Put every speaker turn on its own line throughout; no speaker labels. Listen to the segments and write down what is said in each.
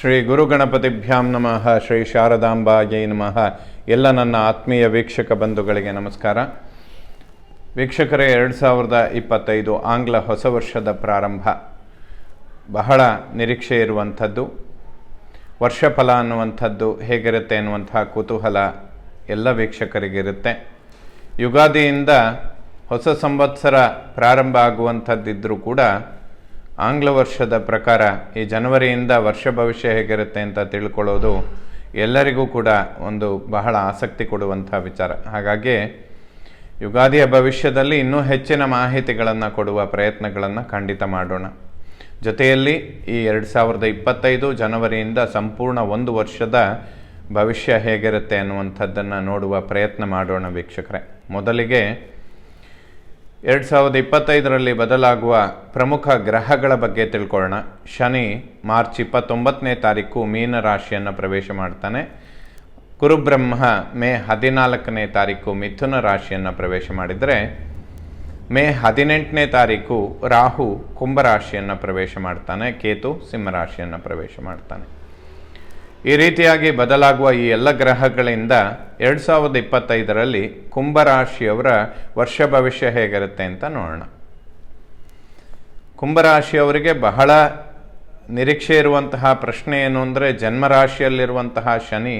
ಶ್ರೀ ಗುರುಗಣಪತಿಭ್ಯಾಂ ನಮಃ. ಶ್ರೀ ಶಾರದಾಂಬಾಯೈ ನಮಃ. ಎಲ್ಲ ನನ್ನ ಆತ್ಮೀಯ ವೀಕ್ಷಕ ಬಂಧುಗಳಿಗೆ ನಮಸ್ಕಾರ. ವೀಕ್ಷಕರೇ, 2025 ಆಂಗ್ಲ ಹೊಸ ವರ್ಷದ ಪ್ರಾರಂಭ ಬಹಳ ನಿರೀಕ್ಷೆ ಇರುವಂಥದ್ದು. ವರ್ಷಫಲ ಅನ್ನುವಂಥದ್ದು ಹೇಗಿರುತ್ತೆ ಅನ್ನುವಂಥ ಕುತೂಹಲ ಎಲ್ಲ ವೀಕ್ಷಕರಿಗಿರುತ್ತೆ. ಯುಗಾದಿಯಿಂದ ಹೊಸ ಸಂವತ್ಸರ ಪ್ರಾರಂಭ ಆಗುವಂಥದ್ದಿದ್ದರೂ ಕೂಡ ಆಂಗ್ಲ ವರ್ಷದ ಪ್ರಕಾರ ಈ ಜನವರಿಯಿಂದ ವರ್ಷ ಭವಿಷ್ಯ ಹೇಗಿರುತ್ತೆ ಅಂತ ತಿಳ್ಕೊಳ್ಳೋದು ಎಲ್ಲರಿಗೂ ಕೂಡ ಒಂದು ಬಹಳ ಆಸಕ್ತಿ ಕೊಡುವಂಥ ವಿಚಾರ. ಹಾಗಾಗಿ ಯುಗಾದಿಯ ಭವಿಷ್ಯದಲ್ಲಿ ಇನ್ನೂ ಹೆಚ್ಚಿನ ಮಾಹಿತಿಗಳನ್ನು ಕೊಡುವ ಪ್ರಯತ್ನಗಳನ್ನು ಖಂಡಿತ ಮಾಡೋಣ. ಜೊತೆಯಲ್ಲಿ ಈ 2025 ಜನವರಿಯಿಂದ ಸಂಪೂರ್ಣ ಒಂದು ವರ್ಷದ ಭವಿಷ್ಯ ಹೇಗಿರುತ್ತೆ ಅನ್ನುವಂಥದ್ದನ್ನು ನೋಡುವ ಪ್ರಯತ್ನ ಮಾಡೋಣ ವೀಕ್ಷಕರೇ. ಮೊದಲಿಗೆ 2025ರಲ್ಲಿ ಬದಲಾಗುವ ಪ್ರಮುಖ ಗ್ರಹಗಳ ಬಗ್ಗೆ ತಿಳ್ಕೊಳ್ಳೋಣ. ಶನಿ ಮಾರ್ಚ್ 29ನೇ ತಾರೀಕು ಮೀನ ರಾಶಿಯನ್ನು ಪ್ರವೇಶ ಮಾಡ್ತಾನೆ. ಗುರುಬ್ರಹ್ಮ ಮೇ 14ನೇ ತಾರೀಕು ಮಿಥುನ ರಾಶಿಯನ್ನು ಪ್ರವೇಶ ಮಾಡಿದರೆ, ಮೇ 18ನೇ ತಾರೀಕು ರಾಹು ಕುಂಭರಾಶಿಯನ್ನು ಪ್ರವೇಶ ಮಾಡ್ತಾನೆ. ಕೇತು ಸಿಂಹರಾಶಿಯನ್ನು ಪ್ರವೇಶ ಮಾಡ್ತಾನೆ. ಈ ರೀತಿಯಾಗಿ ಬದಲಾಗುವ ಈ ಎಲ್ಲ ಗ್ರಹಗಳಿಂದ 2025ರಲ್ಲಿ ಕುಂಭರಾಶಿಯವರ ವರ್ಷ ಭವಿಷ್ಯ ಹೇಗಿರುತ್ತೆ ಅಂತ ನೋಡೋಣ. ಕುಂಭರಾಶಿಯವರಿಗೆ ಬಹಳ ನಿರೀಕ್ಷೆ ಇರುವಂತಹ ಪ್ರಶ್ನೆ ಏನು ಅಂದರೆ, ಜನ್ಮರಾಶಿಯಲ್ಲಿರುವಂತಹ ಶನಿ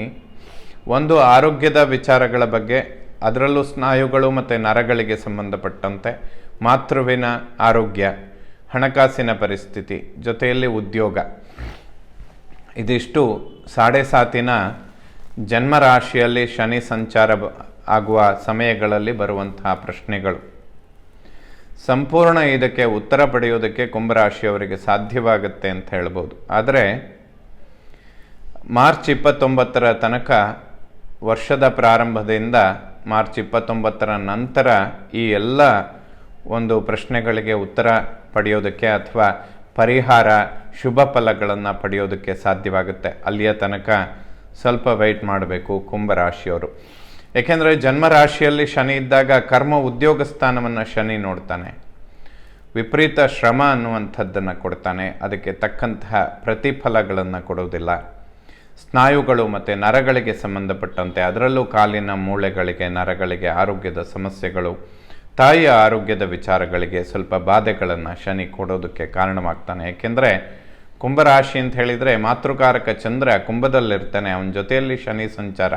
ಒಂದು ಆರೋಗ್ಯದ ವಿಚಾರಗಳ ಬಗ್ಗೆ, ಅದರಲ್ಲೂ ಸ್ನಾಯುಗಳು ಮತ್ತು ನರಗಳಿಗೆ ಸಂಬಂಧಪಟ್ಟಂತೆ, ಮಾತೃವಿನ ಆರೋಗ್ಯ, ಹಣಕಾಸಿನ ಪರಿಸ್ಥಿತಿ, ಜೊತೆಯಲ್ಲಿ ಉದ್ಯೋಗ, ಇದಿಷ್ಟು 7.5 ಜನ್ಮರಾಶಿಯಲ್ಲಿ ಶನಿ ಸಂಚಾರ ಆಗುವ ಸಮಯಗಳಲ್ಲಿ ಬರುವಂತಹ ಪ್ರಶ್ನೆಗಳು. ಸಂಪೂರ್ಣ ಇದಕ್ಕೆ ಉತ್ತರ ಪಡೆಯೋದಕ್ಕೆ ಕುಂಭರಾಶಿಯವರಿಗೆ ಸಾಧ್ಯವಾಗುತ್ತೆ ಅಂತ ಹೇಳ್ಬೋದು. ಆದರೆ ಮಾರ್ಚ್ 29ರ ತನಕ, ವರ್ಷದ ಪ್ರಾರಂಭದಿಂದ ಮಾರ್ಚ್ 29ರ ನಂತರ ಈ ಎಲ್ಲ ಒಂದು ಪ್ರಶ್ನೆಗಳಿಗೆ ಉತ್ತರ ಪಡೆಯೋದಕ್ಕೆ ಅಥವಾ ಪರಿಹಾರ, ಶುಭ ಫಲಗಳನ್ನು ಪಡೆಯೋದಕ್ಕೆ ಸಾಧ್ಯವಾಗುತ್ತೆ. ಅಲ್ಲಿಯ ತನಕ ಸ್ವಲ್ಪ ವೆಯ್ಟ್ ಮಾಡಬೇಕು ಕುಂಭರಾಶಿಯವರು. ಏಕೆಂದರೆ ಜನ್ಮರಾಶಿಯಲ್ಲಿ ಶನಿ ಇದ್ದಾಗ ಕರ್ಮ ಉದ್ಯೋಗ ಸ್ಥಾನವನ್ನು ಶನಿ ನೋಡ್ತಾನೆ. ವಿಪರೀತ ಶ್ರಮ ಅನ್ನುವಂಥದ್ದನ್ನು ಕೊಡ್ತಾನೆ. ಅದಕ್ಕೆ ತಕ್ಕಂತಹ ಪ್ರತಿಫಲಗಳನ್ನು ಕೊಡೋದಿಲ್ಲ. ಸ್ನಾಯುಗಳು ಮತ್ತು ನರಗಳಿಗೆ ಸಂಬಂಧಪಟ್ಟಂತೆ, ಅದರಲ್ಲೂ ಕಾಲಿನ ಮೂಳೆಗಳಿಗೆ, ನರಗಳಿಗೆ ಆರೋಗ್ಯದ ಸಮಸ್ಯೆಗಳು, ತಾಯಿಯ ಆರೋಗ್ಯದ ವಿಚಾರಗಳಿಗೆ ಸ್ವಲ್ಪ ಬಾಧೆಗಳನ್ನು ಶನಿ ಕೊಡೋದಕ್ಕೆ ಕಾರಣವಾಗ್ತಾನೆ. ಏಕೆಂದರೆ ಕುಂಭರಾಶಿ ಅಂತ ಹೇಳಿದರೆ ಮಾತೃಕಾರಕ ಚಂದ್ರ ಕುಂಭದಲ್ಲಿರ್ತಾನೆ. ಅವನ ಜೊತೆಯಲ್ಲಿ ಶನಿ ಸಂಚಾರ,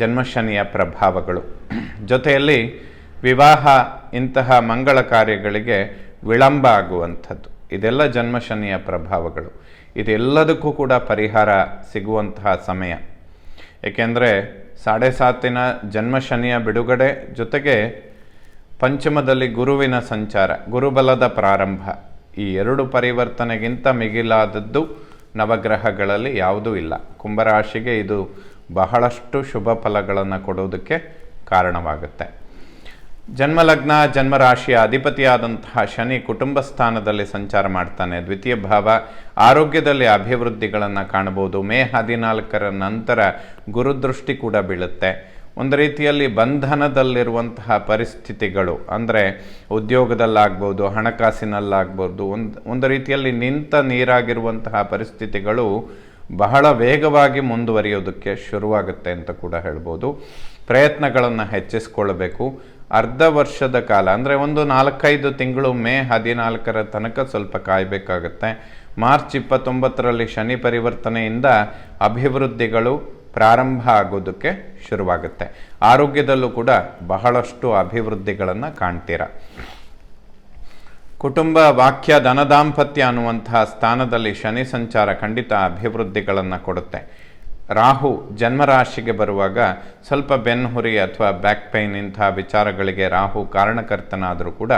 ಜನ್ಮಶನಿಯ ಪ್ರಭಾವಗಳು, ಜೊತೆಯಲ್ಲಿ ವಿವಾಹ, ಇಂತಹ ಮಂಗಳ ಕಾರ್ಯಗಳಿಗೆ ವಿಳಂಬ ಆಗುವಂಥದ್ದು, ಇದೆಲ್ಲ ಜನ್ಮಶನಿಯ ಪ್ರಭಾವಗಳು. ಇದೆಲ್ಲದಕ್ಕೂ ಕೂಡ ಪರಿಹಾರ ಸಿಗುವಂತಹ ಸಮಯ. ಏಕೆಂದರೆ 7.5 ಜನ್ಮಶನಿಯ ಬಿಡುಗಡೆ, ಜೊತೆಗೆ ಪಂಚಮದಲ್ಲಿ ಗುರುವಿನ ಸಂಚಾರ, ಗುರುಬಲದ ಪ್ರಾರಂಭ, ಈ ಎರಡು ಪರಿವರ್ತನೆಗಿಂತ ಮಿಗಿಲಾದದ್ದು ನವಗ್ರಹಗಳಲ್ಲಿ ಯಾವುದೂ ಇಲ್ಲ. ಕುಂಭರಾಶಿಗೆ ಇದು ಬಹಳಷ್ಟು ಶುಭ ಫಲಗಳನ್ನು ಕೊಡೋದಕ್ಕೆ ಕಾರಣವಾಗುತ್ತೆ. ಜನ್ಮಲಗ್ನ, ಜನ್ಮರಾಶಿಯ ಅಧಿಪತಿಯಾದಂತಹ ಶನಿ ಕುಟುಂಬ ಸ್ಥಾನದಲ್ಲಿ ಸಂಚಾರ ಮಾಡ್ತಾನೆ. ದ್ವಿತೀಯ ಭಾವ, ಆರೋಗ್ಯದಲ್ಲಿ ಅಭಿವೃದ್ಧಿಗಳನ್ನು ಕಾಣಬಹುದು. ಮೇ 14ರ ನಂತರ ಗುರುದೃಷ್ಟಿ ಕೂಡ ಬೀಳುತ್ತೆ. ಒಂದು ರೀತಿಯಲ್ಲಿ ಬಂಧನದಲ್ಲಿರುವಂತಹ ಪರಿಸ್ಥಿತಿಗಳು, ಅಂದರೆ ಉದ್ಯೋಗದಲ್ಲಾಗ್ಬೋದು, ಹಣಕಾಸಿನಲ್ಲಾಗ್ಬೋದು, ಒಂದು ರೀತಿಯಲ್ಲಿ ನಿಂತ ನೀರಾಗಿರುವಂತಹ ಪರಿಸ್ಥಿತಿಗಳು ಬಹಳ ವೇಗವಾಗಿ ಮುಂದುವರಿಯೋದಕ್ಕೆ ಶುರುವಾಗುತ್ತೆ ಅಂತ ಕೂಡ ಹೇಳ್ಬೋದು. ಪ್ರಯತ್ನಗಳನ್ನು ಹೆಚ್ಚಿಸ್ಕೊಳ್ಬೇಕು. ಅರ್ಧ ವರ್ಷದ ಕಾಲ, ಅಂದರೆ ಒಂದು 4-5 ತಿಂಗಳು, ಮೇ 14ರ ತನಕ ಸ್ವಲ್ಪ ಕಾಯಬೇಕಾಗತ್ತೆ. ಮಾರ್ಚ್ 29ರಲ್ಲಿ ಶನಿ ಪರಿವರ್ತನೆಯಿಂದ ಅಭಿವೃದ್ಧಿಗಳು ಪ್ರಾರಂಭ ಆಗೋದಕ್ಕೆ ಶುರುವಾಗುತ್ತೆ. ಆರೋಗ್ಯದಲ್ಲೂ ಕೂಡ ಬಹಳಷ್ಟು ಅಭಿವೃದ್ಧಿಗಳನ್ನು ಕಾಣ್ತೀರ. ಕುಟುಂಬ, ವಾಕ್ಯ, ಧನದಾಂಪತ್ಯ ಅನ್ನುವಂತಹ ಸ್ಥಾನದಲ್ಲಿ ಶನಿ ಸಂಚಾರ ಖಂಡಿತ ಅಭಿವೃದ್ಧಿಗಳನ್ನು ಕೊಡುತ್ತೆ. ರಾಹು ಜನ್ಮರಾಶಿಗೆ ಬರುವಾಗ ಸ್ವಲ್ಪ ಬೆನ್ನುಹುರಿ ಅಥವಾ ಬ್ಯಾಕ್ ಪೈನ್ ಇಂತಹ ವಿಚಾರಗಳಿಗೆ ರಾಹು ಕಾರಣಕರ್ತನಾದರೂ ಕೂಡ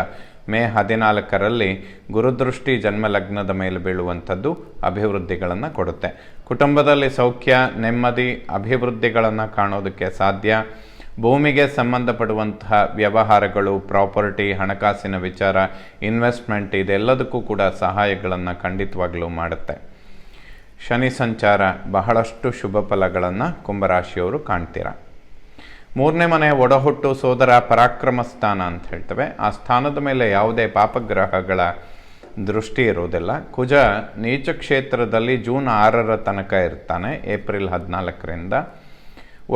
ಮೇ 14ರಲ್ಲಿ ಗುರುದೃಷ್ಟಿ ಜನ್ಮಲಗ್ನದ ಮೇಲೆ ಬೀಳುವಂಥದ್ದು ಅಭಿವೃದ್ಧಿಗಳನ್ನು ಕೊಡುತ್ತೆ. ಕುಟುಂಬದಲ್ಲಿ ಸೌಖ್ಯ, ನೆಮ್ಮದಿ, ಅಭಿವೃದ್ಧಿಗಳನ್ನು ಕಾಣೋದಕ್ಕೆ ಸಾಧ್ಯ. ಭೂಮಿಗೆ ಸಂಬಂಧಪಡುವಂತಹ ವ್ಯವಹಾರಗಳು, ಪ್ರಾಪರ್ಟಿ, ಹಣಕಾಸಿನ ವಿಚಾರ, ಇನ್ವೆಸ್ಟ್ಮೆಂಟ್, ಇದೆಲ್ಲದಕ್ಕೂ ಕೂಡ ಸಹಾಯಗಳನ್ನು ಖಂಡಿತವಾಗಲೂ ಮಾಡುತ್ತೆ. ಶನಿ ಸಂಚಾರ ಬಹಳಷ್ಟು ಶುಭ ಫಲಗಳನ್ನು ಕುಂಭರಾಶಿಯವರು ಕಾಣ್ತೀರ. 3ನೇ ಮನೆ ಒಡಹುಟ್ಟು, ಸೋದರ, ಪರಾಕ್ರಮ ಸ್ಥಾನ ಅಂತ ಹೇಳ್ತೇವೆ. ಆ ಸ್ಥಾನದ ಮೇಲೆ ಯಾವುದೇ ಪಾಪಗ್ರಹಗಳ ದೃಷ್ಟಿ ಇರುವುದಿಲ್ಲ. ಕುಜ ನೀಚ ಕ್ಷೇತ್ರದಲ್ಲಿ ಜೂನ್ 6ರ ತನಕ ಇರ್ತಾನೆ, ಏಪ್ರಿಲ್ 14ರಿಂದ.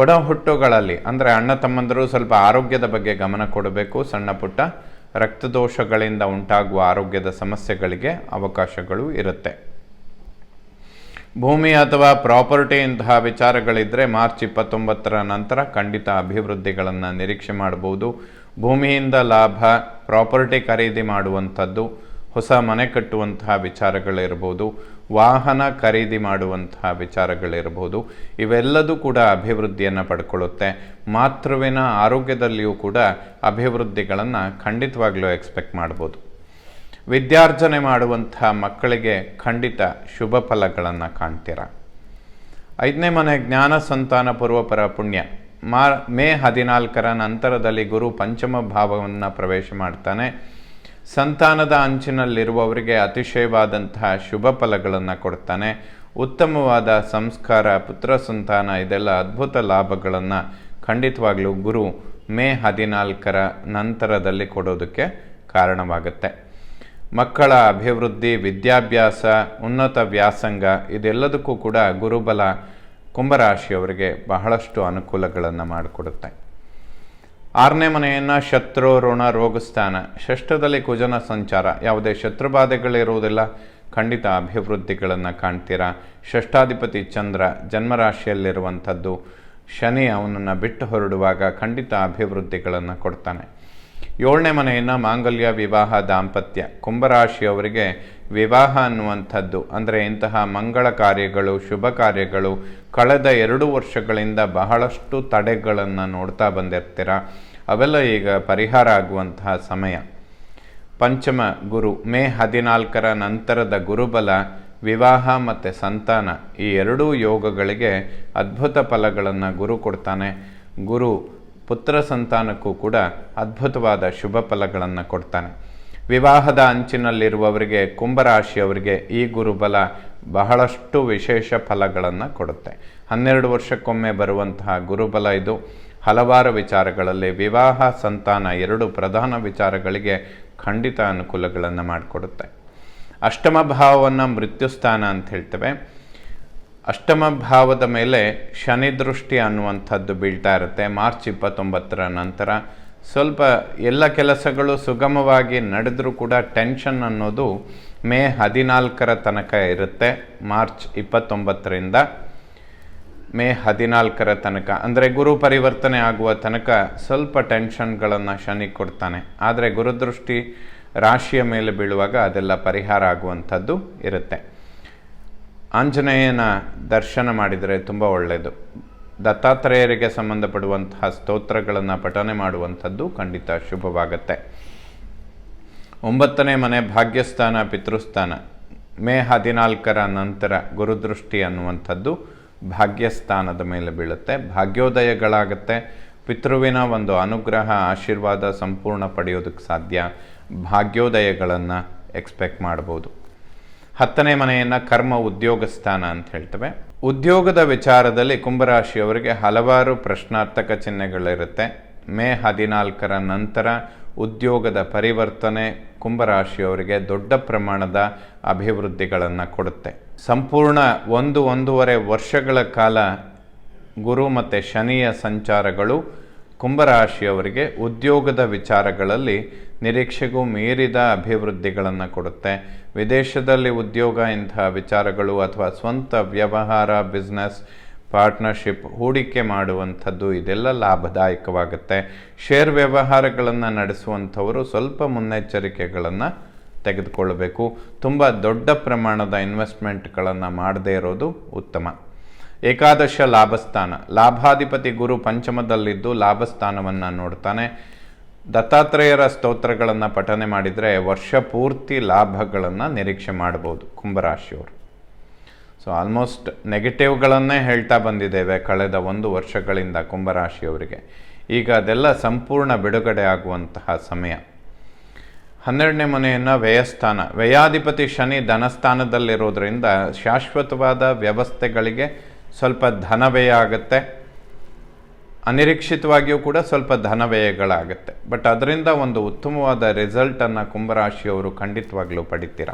ಒಡ ಹುಟ್ಟುಗಳಲ್ಲಿ ಅಂದರೆ ಅಣ್ಣ ತಮ್ಮಂದರು ಸ್ವಲ್ಪ ಆರೋಗ್ಯದ ಬಗ್ಗೆ ಗಮನ ಕೊಡಬೇಕು. ಸಣ್ಣ ಪುಟ್ಟ ರಕ್ತದೋಷಗಳಿಂದ ಉಂಟಾಗುವ ಆರೋಗ್ಯದ ಸಮಸ್ಯೆಗಳಿಗೆ ಅವಕಾಶಗಳು ಇರುತ್ತೆ. ಭೂಮಿ ಅಥವಾ ಪ್ರಾಪರ್ಟಿ ಇಂತಹ ವಿಚಾರಗಳಿದ್ದರೆ ಮಾರ್ಚ್ 29ರ ನಂತರ ಖಂಡಿತ ಅಭಿವೃದ್ಧಿಗಳನ್ನು ನಿರೀಕ್ಷೆ ಮಾಡಬಹುದು. ಭೂಮಿಯಿಂದ ಲಾಭ, ಪ್ರಾಪರ್ಟಿ ಖರೀದಿ ಮಾಡುವಂಥದ್ದು, ಹೊಸ ಮನೆ ಕಟ್ಟುವಂತಹ ವಿಚಾರಗಳಿರ್ಬೋದು, ವಾಹನ ಖರೀದಿ ಮಾಡುವಂತಹ ವಿಚಾರಗಳಿರ್ಬೋದು, ಇವೆಲ್ಲದೂ ಕೂಡ ಅಭಿವೃದ್ಧಿಯನ್ನು ಪಡ್ಕೊಳ್ಳುತ್ತೆ. ಮಾತೃವಿನ ಆರೋಗ್ಯದಲ್ಲಿಯೂ ಕೂಡ ಅಭಿವೃದ್ಧಿಗಳನ್ನು ಖಂಡಿತವಾಗ್ಲೂ ಎಕ್ಸ್ಪೆಕ್ಟ್ ಮಾಡ್ಬೋದು. ವಿದ್ಯಾರ್ಜನೆ ಮಾಡುವಂಥ ಮಕ್ಕಳಿಗೆ ಖಂಡಿತ ಶುಭ ಫಲಗಳನ್ನು ಕಾಣ್ತೀರ. 5ನೇ ಮನೆ ಜ್ಞಾನ ಸಂತಾನ ಪೂರ್ವಪರ ಪುಣ್ಯ. ಮೇ 14ರ ನಂತರದಲ್ಲಿ ಗುರು ಪಂಚಮ ಭಾವವನ್ನು ಪ್ರವೇಶ ಮಾಡ್ತಾನೆ. ಸಂತಾನದ ಅಂಚಿನಲ್ಲಿರುವವರಿಗೆ ಅತಿಶಯವಾದಂತಹ ಶುಭ ಫಲಗಳನ್ನು ಕೊಡ್ತಾನೆ. ಉತ್ತಮವಾದ ಸಂಸ್ಕಾರ, ಪುತ್ರ ಸಂತಾನ, ಇದೆಲ್ಲ ಅದ್ಭುತ ಲಾಭಗಳನ್ನು ಖಂಡಿತವಾಗ್ಲೂ ಗುರು ಮೇ 14ರ ನಂತರದಲ್ಲಿ ಕೊಡೋದಕ್ಕೆ ಕಾರಣವಾಗುತ್ತೆ. ಮಕ್ಕಳ ಅಭಿವೃದ್ಧಿ, ವಿದ್ಯಾಭ್ಯಾಸ, ಉನ್ನತ ವ್ಯಾಸಂಗ, ಇದೆಲ್ಲದಕ್ಕೂ ಕೂಡ ಗುರುಬಲ ಕುಂಭರಾಶಿಯವರಿಗೆ ಬಹಳಷ್ಟು ಅನುಕೂಲಗಳನ್ನು ಮಾಡಿಕೊಡುತ್ತೆ. 6ನೇ ಮನೆಯನ್ನು ಶತ್ರು, ಋಣ, ರೋಗಸ್ಥಾನ. ಷಷ್ಠದಲ್ಲಿ ಕುಜನ ಸಂಚಾರ, ಯಾವುದೇ ಶತ್ರುಬಾಧೆಗಳಿರುವುದಿಲ್ಲ. ಖಂಡಿತ ಅಭಿವೃದ್ಧಿಗಳನ್ನು ಕಾಣ್ತೀರಾ. ಷಷ್ಠಾಧಿಪತಿ ಚಂದ್ರ ಜನ್ಮರಾಶಿಯಲ್ಲಿರುವಂಥದ್ದು. ಶನಿ ಅವನನ್ನು ಬಿಟ್ಟು ಹೊರಡುವಾಗ ಖಂಡಿತ ಅಭಿವೃದ್ಧಿಗಳನ್ನು ಕೊಡ್ತಾನೆ. 7ನೇ ಮನೆಯನ್ನು ಮಾಂಗಲ್ಯ, ವಿವಾಹ, ದಾಂಪತ್ಯ. ಕುಂಭರಾಶಿಯವರಿಗೆ ವಿವಾಹ ಅನ್ನುವಂಥದ್ದು ಅಂದರೆ ಇಂತಹ ಮಂಗಳ ಕಾರ್ಯಗಳು, ಶುಭ ಕಾರ್ಯಗಳು ಕಳೆದ 2 ವರ್ಷಗಳಿಂದ ಬಹಳಷ್ಟು ತಡೆಗಳನ್ನು ನೋಡ್ತಾ ಬಂದಿರ್ತೀರ. ಅವೆಲ್ಲ ಈಗ ಪರಿಹಾರ ಆಗುವಂತಹ ಸಮಯ. ಪಂಚಮ ಗುರು ಮೇ 14ರ ನಂತರದ ಗುರುಬಲ, ವಿವಾಹ ಮತ್ತು ಸಂತಾನ, ಈ ಎರಡೂ ಯೋಗಗಳಿಗೆ ಅದ್ಭುತ ಫಲಗಳನ್ನು ಗುರು ಕೊಡ್ತಾನೆ. ಗುರು ಪುತ್ರ ಸಂತಾನಕ್ಕೂ ಕೂಡ ಅದ್ಭುತವಾದ ಶುಭ ಫಲಗಳನ್ನು ಕೊಡ್ತಾನೆ. ವಿವಾಹದ ಅಂಚಿನಲ್ಲಿರುವವರಿಗೆ, ಕುಂಭರಾಶಿಯವರಿಗೆ ಈ ಗುರುಬಲ ಬಹಳಷ್ಟು ವಿಶೇಷ ಫಲಗಳನ್ನು ಕೊಡುತ್ತೆ. 12 ವರ್ಷಕ್ಕೊಮ್ಮೆ ಬರುವಂತಹ ಗುರುಬಲ ಇದು. ಹಲವಾರು ವಿಚಾರಗಳಲ್ಲಿ ವಿವಾಹ, ಸಂತಾನ 2 ಪ್ರಧಾನ ವಿಚಾರಗಳಿಗೆ ಖಂಡಿತ ಅನುಕೂಲಗಳನ್ನು ಮಾಡಿಕೊಡುತ್ತೆ. ಅಷ್ಟಮ ಭಾವವನ್ನು ಮೃತ್ಯುಸ್ಥಾನ ಅಂತ ಹೇಳ್ತೇವೆ. ಅಷ್ಟಮ ಭಾವದ ಮೇಲೆ ಶನಿ ದೃಷ್ಟಿ ಅನ್ನುವಂಥದ್ದು ಬೀಳ್ತಾ ಇರುತ್ತೆ. ಮಾರ್ಚ್ 29ರ ನಂತರ ಸ್ವಲ್ಪ ಎಲ್ಲ ಕೆಲಸಗಳು ಸುಗಮವಾಗಿ ನಡೆದರೂ ಕೂಡ ಟೆನ್ಷನ್ ಅನ್ನೋದು ಮೇ 14ರ ತನಕ ಇರುತ್ತೆ. ಮಾರ್ಚ್ 29ರಿಂದ ಮೇ 14ರ ತನಕ ಅಂದರೆ ಗುರು ಪರಿವರ್ತನೆ ಆಗುವ ತನಕ ಸ್ವಲ್ಪ ಟೆನ್ಷನ್ಗಳನ್ನು ಶನಿ ಕೊಡ್ತಾನೆ. ಆದರೆ ಗುರುದೃಷ್ಟಿ ರಾಶಿಯ ಮೇಲೆ ಬೀಳುವಾಗ ಅದೆಲ್ಲ ಪರಿಹಾರ ಆಗುವಂಥದ್ದು ಇರುತ್ತೆ. ಆಂಜನೇಯನ ದರ್ಶನ ಮಾಡಿದರೆ ತುಂಬ ಒಳ್ಳೆಯದು. ದತ್ತಾತ್ರೇಯರಿಗೆ ಸಂಬಂಧಪಡುವಂತಹ ಸ್ತೋತ್ರಗಳನ್ನು ಪಠನೆ ಮಾಡುವಂಥದ್ದು ಖಂಡಿತ ಶುಭವಾಗುತ್ತೆ. 9ನೇ ಮನೆ ಭಾಗ್ಯಸ್ಥಾನ, ಪಿತೃಸ್ಥಾನ. ಮೇ 14ರ ನಂತರ ಗುರುದೃಷ್ಟಿ ಅನ್ನುವಂಥದ್ದು ಭಾಗ್ಯಸ್ಥಾನದ ಮೇಲೆ ಬೀಳುತ್ತೆ. ಭಾಗ್ಯೋದಯಗಳಾಗುತ್ತೆ. ಪಿತೃವಿನ ಒಂದು ಅನುಗ್ರಹ, ಆಶೀರ್ವಾದ ಸಂಪೂರ್ಣ ಪಡೆಯೋದಕ್ಕೆ ಸಾಧ್ಯ. ಭಾಗ್ಯೋದಯಗಳನ್ನು ಎಕ್ಸ್ಪೆಕ್ಟ್ ಮಾಡ್ಬೋದು. 10ನೇ ಮನೆಯನ್ನು ಕರ್ಮ, ಉದ್ಯೋಗ ಸ್ಥಾನ ಅಂತ ಹೇಳ್ತೇವೆ. ಉದ್ಯೋಗದ ವಿಚಾರದಲ್ಲಿ ಕುಂಭರಾಶಿಯವರಿಗೆ ಹಲವಾರು ಪ್ರಶ್ನಾರ್ಥಕ ಚಿಹ್ನೆಗಳಿರುತ್ತೆ. ಮೇ 14ರ ನಂತರ ಉದ್ಯೋಗದ ಪರಿವರ್ತನೆ ಕುಂಭರಾಶಿಯವರಿಗೆ ದೊಡ್ಡ ಪ್ರಮಾಣದ ಅಭಿವೃದ್ಧಿಗಳನ್ನು ಕೊಡುತ್ತೆ. ಸಂಪೂರ್ಣ 1-1.5 ವರ್ಷಗಳ ಕಾಲ ಗುರು ಮತ್ತು ಶನಿಯ ಸಂಚಾರಗಳು ಕುಂಭರಾಶಿಯವರಿಗೆ ಉದ್ಯೋಗದ ವಿಚಾರಗಳಲ್ಲಿ ನಿರೀಕ್ಷೆಗೂ ಮೀರಿದ ಅಭಿವೃದ್ಧಿಗಳನ್ನು ಕೊಡುತ್ತೆ. ವಿದೇಶದಲ್ಲಿ ಉದ್ಯೋಗ, ಇಂತಹ ವಿಚಾರಗಳು ಅಥವಾ ಸ್ವಂತ ವ್ಯವಹಾರ, ಬಿಸ್ನೆಸ್, ಪಾರ್ಟ್ನರ್ಶಿಪ್, ಹೂಡಿಕೆ ಮಾಡುವಂಥದ್ದು ಇದೆಲ್ಲ ಲಾಭದಾಯಕವಾಗುತ್ತೆ. ಶೇರ್ ವ್ಯವಹಾರಗಳನ್ನು ನಡೆಸುವಂಥವರು ಸ್ವಲ್ಪ ಮುನ್ನೆಚ್ಚರಿಕೆಗಳನ್ನು ತೆಗೆದುಕೊಳ್ಳಬೇಕು. ತುಂಬ ದೊಡ್ಡ ಪ್ರಮಾಣದ ಇನ್ವೆಸ್ಟ್ಮೆಂಟ್ಗಳನ್ನು ಮಾಡದೇ ಇರೋದು ಉತ್ತಮ. ಏಕಾದಶ ಲಾಭಸ್ಥಾನ. ಲಾಭಾಧಿಪತಿ ಗುರು ಪಂಚಮದಲ್ಲಿದ್ದು ಲಾಭಸ್ಥಾನವನ್ನು ನೋಡ್ತಾನೆ. ದತ್ತಾತ್ರೇಯರ ಸ್ತೋತ್ರಗಳನ್ನು ಪಠನೆ ಮಾಡಿದರೆ ವರ್ಷ ಪೂರ್ತಿ ಲಾಭಗಳನ್ನು ನಿರೀಕ್ಷೆ ಮಾಡ್ಬೋದು ಕುಂಭರಾಶಿಯವರು. ಸೊ ಆಲ್ಮೋಸ್ಟ್ ನೆಗೆಟಿವ್ಗಳನ್ನೇ ಹೇಳ್ತಾ ಬಂದಿದ್ದೇವೆ ಕಳೆದ 1 ವರ್ಷಗಳಿಂದ ಕುಂಭರಾಶಿಯವರಿಗೆ. ಈಗ ಅದೆಲ್ಲ ಸಂಪೂರ್ಣ ಬಿಡುಗಡೆ ಆಗುವಂತಹ ಸಮಯ. 12ನೇ ಮನೆಯನ್ನು ವ್ಯಯಸ್ಥಾನ. ವ್ಯಯಾಧಿಪತಿ ಶನಿ ಧನಸ್ಥಾನದಲ್ಲಿರೋದ್ರಿಂದ ಶಾಶ್ವತವಾದ ವ್ಯವಸ್ಥೆಗಳಿಗೆ ಸ್ವಲ್ಪ ಧನ ವ್ಯಯ ಆಗುತ್ತೆ. ಅನಿರೀಕ್ಷಿತವಾಗಿಯೂ ಕೂಡ ಸ್ವಲ್ಪ ಧನ ವ್ಯಯಗಳಾಗುತ್ತೆ. ಬಟ್ ಅದರಿಂದ ಒಂದು ಉತ್ತಮವಾದ ರಿಸಲ್ಟನ್ನು ಕುಂಭರಾಶಿಯವರು ಖಂಡಿತವಾಗ್ಲೂ ಪಡಿತೀರ.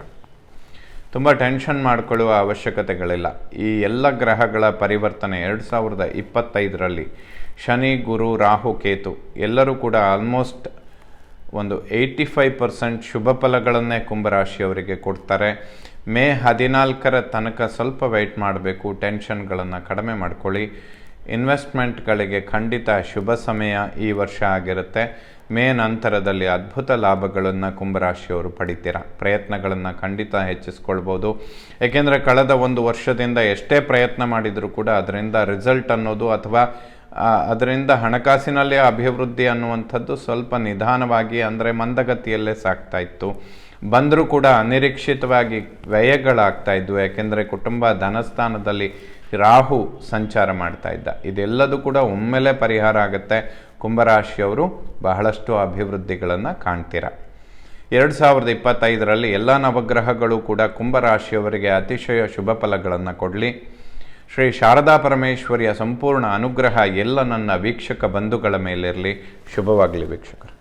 ತುಂಬ ಟೆನ್ಷನ್ ಮಾಡಿಕೊಳ್ಳುವ ಅವಶ್ಯಕತೆಗಳಿಲ್ಲ. ಈ ಎಲ್ಲ ಗ್ರಹಗಳ ಪರಿವರ್ತನೆ 2025ರಲ್ಲಿ ಶನಿ, ಗುರು, ರಾಹು, ಕೇತು ಎಲ್ಲರೂ ಕೂಡ ಆಲ್ಮೋಸ್ಟ್ ಒಂದು 85% ಶುಭ ಫಲಗಳನ್ನೇ ಕುಂಭರಾಶಿಯವರಿಗೆ ಕೊಡ್ತಾರೆ. ಮೇ 14ರ ತನಕ ಸ್ವಲ್ಪ ವೆಯ್ಟ್ ಮಾಡಬೇಕು. ಟೆನ್ಷನ್ಗಳನ್ನು ಕಡಿಮೆ ಮಾಡ್ಕೊಳ್ಳಿ. ಇನ್ವೆಸ್ಟ್ಮೆಂಟ್ಗಳಿಗೆ ಖಂಡಿತ ಶುಭ ಸಮಯ ಈ ವರ್ಷ ಆಗಿರುತ್ತೆ. ಮೇ ನಂತರದಲ್ಲಿ ಅದ್ಭುತ ಲಾಭಗಳನ್ನು ಕುಂಭರಾಶಿಯವರು ಪಡಿತೀರ. ಪ್ರಯತ್ನಗಳನ್ನು ಖಂಡಿತ ಹೆಚ್ಚಿಸ್ಕೊಳ್ಬೋದು. ಏಕೆಂದರೆ ಕಳೆದ ಒಂದು ವರ್ಷದಿಂದ ಎಷ್ಟೇ ಪ್ರಯತ್ನ ಮಾಡಿದರೂ ಕೂಡ ಅದರಿಂದ ರಿಸಲ್ಟ್ ಅನ್ನೋದು ಅಥವಾ ಅದರಿಂದ ಹಣಕಾಸಿನಲ್ಲೇ ಅಭಿವೃದ್ಧಿ ಅನ್ನುವಂಥದ್ದು ಸ್ವಲ್ಪ ನಿಧಾನವಾಗಿ, ಅಂದರೆ ಮಂದಗತಿಯಲ್ಲೇ ಸಾಗ್ತಾ ಇತ್ತು. ಬಂದರೂ ಕೂಡ ಅನಿರೀಕ್ಷಿತವಾಗಿ ವ್ಯಯಗಳಾಗ್ತಾ ಇದ್ವು. ಯಾಕೆಂದರೆ ಕುಟುಂಬ ಧನಸ್ಥಾನದಲ್ಲಿ ರಾಹು ಸಂಚಾರ ಮಾಡ್ತಾ ಇದ್ದ. ಇದೆಲ್ಲದೂ ಕೂಡ ಒಮ್ಮೆಲೆ ಪರಿಹಾರ ಆಗುತ್ತೆ. ಕುಂಭರಾಶಿಯವರು ಬಹಳಷ್ಟು ಅಭಿವೃದ್ಧಿಗಳನ್ನು ಕಾಣ್ತೀರ. 2025ರಲ್ಲಿ ಎಲ್ಲ ನವಗ್ರಹಗಳು ಕೂಡ ಕುಂಭರಾಶಿಯವರಿಗೆ ಅತಿಶಯ ಶುಭ ಫಲಗಳನ್ನು ಕೊಡಲಿ. ಶ್ರೀ ಶಾರದಾ ಪರಮೇಶ್ವರಿಯ ಸಂಪೂರ್ಣ ಅನುಗ್ರಹ ಎಲ್ಲ ನನ್ನ ವೀಕ್ಷಕ ಬಂಧುಗಳ ಮೇಲಿರಲಿ. ಶುಭವಾಗಲಿ ವೀಕ್ಷಕರು.